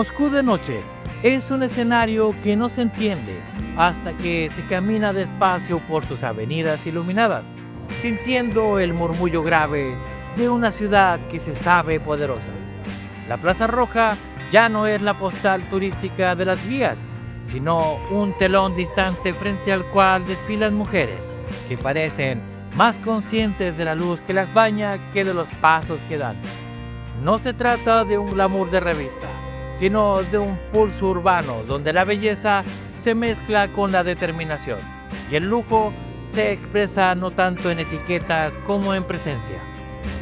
Moscú de noche es un escenario que no se entiende hasta que se camina despacio por sus avenidas iluminadas, sintiendo el murmullo grave de una ciudad que se sabe poderosa. La Plaza Roja ya no es la postal turística de las guías, sino un telón distante frente al cual desfilan mujeres que parecen más conscientes de la luz que las baña que de los pasos que dan. No se trata de un glamour de revista, sino de un pulso urbano donde la belleza se mezcla con la determinación y el lujo se expresa no tanto en etiquetas como en presencia.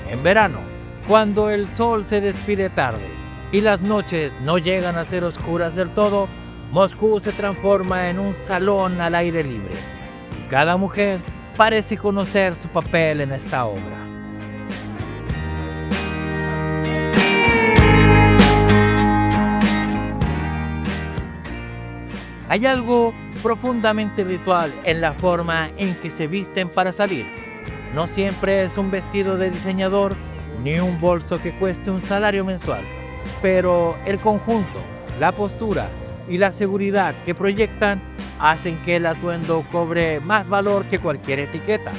En verano, cuando el sol se despide tarde y las noches no llegan a ser oscuras del todo, Moscú se transforma en un salón al aire libre y cada mujer parece conocer su papel en esta obra. Hay algo profundamente ritual en la forma en que se visten para salir. No siempre es un vestido de diseñador ni un bolso que cueste un salario mensual, pero el conjunto, la postura y la seguridad que proyectan hacen que el atuendo cobre más valor que cualquier etiqueta.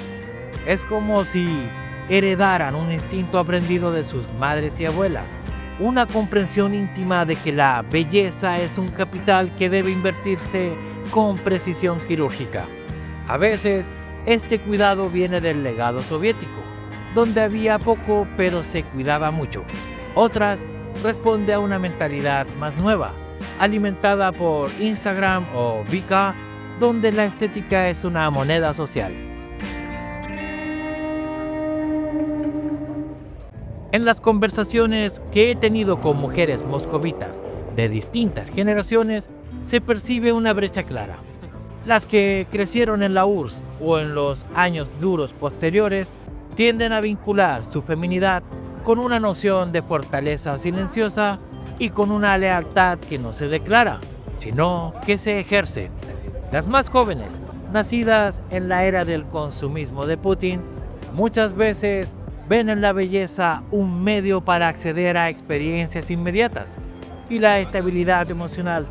Es como si heredaran un instinto aprendido de sus madres y abuelas, una comprensión íntima de que la belleza es un capital que debe invertirse con precisión quirúrgica. A veces, este cuidado viene del legado soviético, donde había poco pero se cuidaba mucho. Otras responde a una mentalidad más nueva, alimentada por Instagram o Vika, donde la estética es una moneda social. En las conversaciones que he tenido con mujeres moscovitas de distintas generaciones, se percibe una brecha clara. Las que crecieron en la URSS o en los años duros posteriores tienden a vincular su feminidad con una noción de fortaleza silenciosa y con una lealtad que no se declara, sino que se ejerce. Las más jóvenes, nacidas en la era del consumismo de Putin, muchas veces ven en la belleza un medio para acceder a experiencias inmediatas, y la estabilidad emocional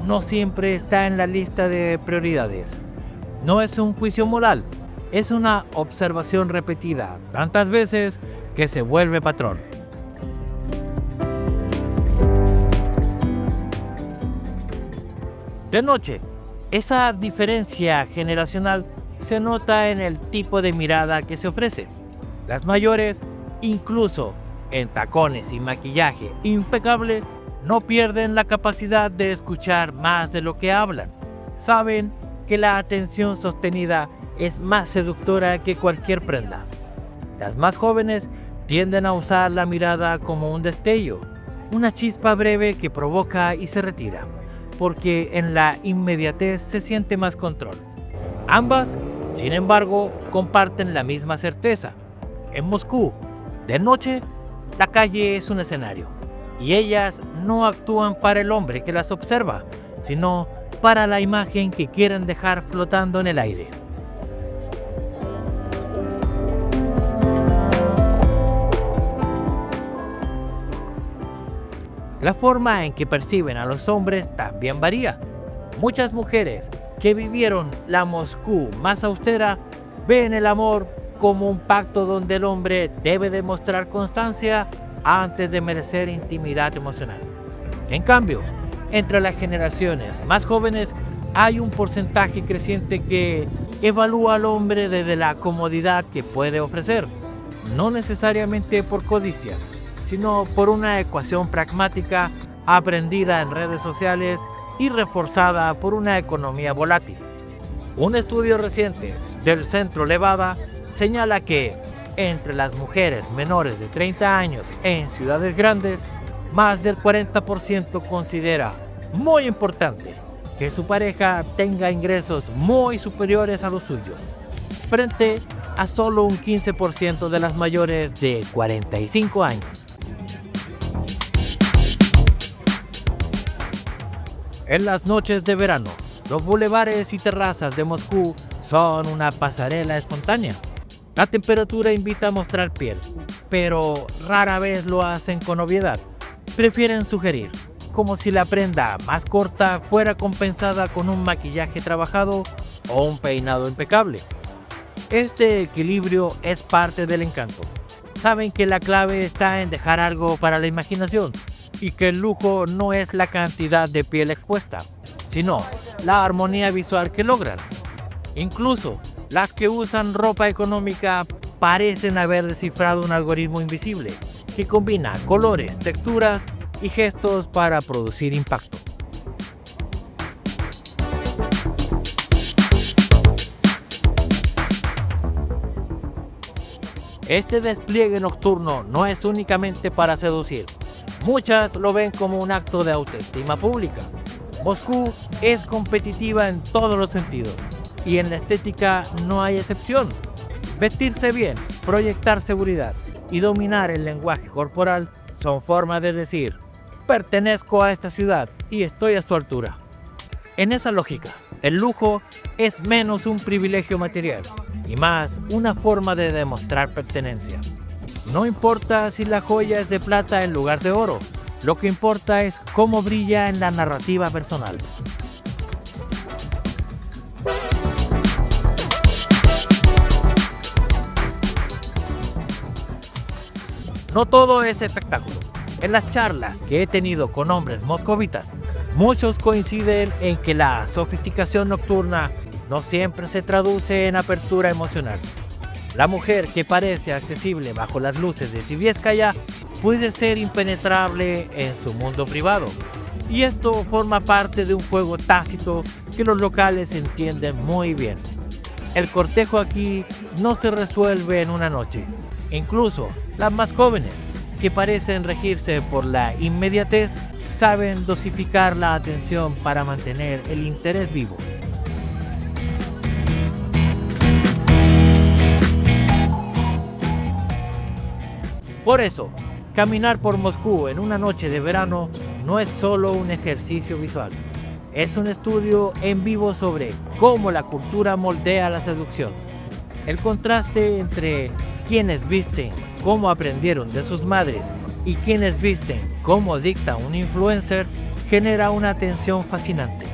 no siempre está en la lista de prioridades. No es un juicio moral, es una observación repetida tantas veces que se vuelve patrón. De noche, esa diferencia generacional se nota en el tipo de mirada que se ofrece. Las mayores, incluso en tacones y maquillaje impecable, no pierden la capacidad de escuchar más de lo que hablan. Saben que la atención sostenida es más seductora que cualquier prenda. Las más jóvenes tienden a usar la mirada como un destello, una chispa breve que provoca y se retira, porque en la inmediatez se siente más control. Ambas, sin embargo, comparten la misma certeza. En Moscú, de noche, la calle es un escenario, y ellas no actúan para el hombre que las observa, sino para la imagen que quieren dejar flotando en el aire. La forma en que perciben a los hombres también varía. Muchas mujeres que vivieron la Moscú más austera ven el amor como un pacto donde el hombre debe demostrar constancia antes de merecer intimidad emocional. En cambio, entre las generaciones más jóvenes hay un porcentaje creciente que evalúa al hombre desde la comodidad que puede ofrecer, no necesariamente por codicia, sino por una ecuación pragmática aprendida en redes sociales y reforzada por una economía volátil. Un estudio reciente del Centro Levada señala que entre las mujeres menores de 30 años en ciudades grandes, más del 40% considera muy importante que su pareja tenga ingresos muy superiores a los suyos, frente a solo un 15% de las mayores de 45 años. En las noches de verano, los bulevares y terrazas de Moscú son una pasarela espontánea. La temperatura invita a mostrar piel, pero rara vez lo hacen con obviedad. Prefieren sugerir: como si la prenda más corta fuera compensada con un maquillaje trabajado o un peinado impecable. Este equilibrio es parte del encanto. Saben que la clave está en dejar algo para la imaginación y que el lujo no es la cantidad de piel expuesta, sino la armonía visual que logran. Incluso las que usan ropa económica parecen haber descifrado un algoritmo invisible que combina colores, texturas y gestos para producir impacto. Este despliegue nocturno no es únicamente para seducir. Muchas lo ven como un acto de autoestima pública. Moscú es competitiva en todos los sentidos y en la estética no hay excepción. Vestirse bien, proyectar seguridad y dominar el lenguaje corporal son formas de decir: pertenezco a esta ciudad y estoy a su altura. En esa lógica, el lujo es menos un privilegio material y más una forma de demostrar pertenencia. No importa si la joya es de plata en lugar de oro, lo que importa es cómo brilla en la narrativa personal. No todo es espectáculo. En las charlas que he tenido con hombres moscovitas, muchos coinciden en que la sofisticación nocturna no siempre se traduce en apertura emocional. La mujer que parece accesible bajo las luces de Tibieskaya puede ser impenetrable en su mundo privado. Y esto forma parte de un juego tácito que los locales entienden muy bien. El cortejo aquí no se resuelve en una noche. Incluso las más jóvenes, que parecen regirse por la inmediatez, saben dosificar la atención para mantener el interés vivo. Por eso, caminar por Moscú en una noche de verano no es solo un ejercicio visual. Es un estudio en vivo sobre cómo la cultura moldea la seducción. El contraste entre quienes visten cómo aprendieron de sus madres y quienes visten cómo dicta un influencer genera una tensión fascinante.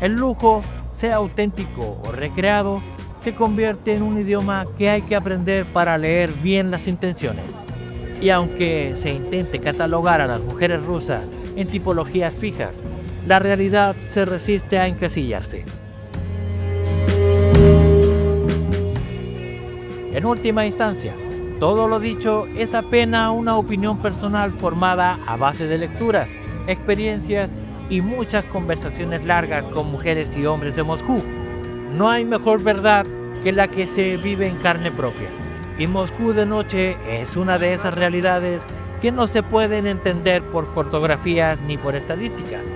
El lujo, sea auténtico o recreado, se convierte en un idioma que hay que aprender para leer bien las intenciones. Y aunque se intente catalogar a las mujeres rusas en tipologías fijas, la realidad se resiste a encasillarse. En última instancia, todo lo dicho es apenas una opinión personal formada a base de lecturas, experiencias y muchas conversaciones largas con mujeres y hombres de Moscú. No hay mejor verdad que la que se vive en carne propia. Y Moscú de noche es una de esas realidades que no se pueden entender por fotografías ni por estadísticas.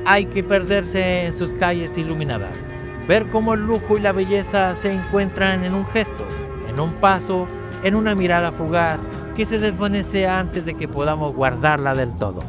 Hay que perderse en sus calles iluminadas, ver cómo el lujo y la belleza se encuentran en un gesto, en un paso, en una mirada fugaz que se desvanece antes de que podamos guardarla del todo.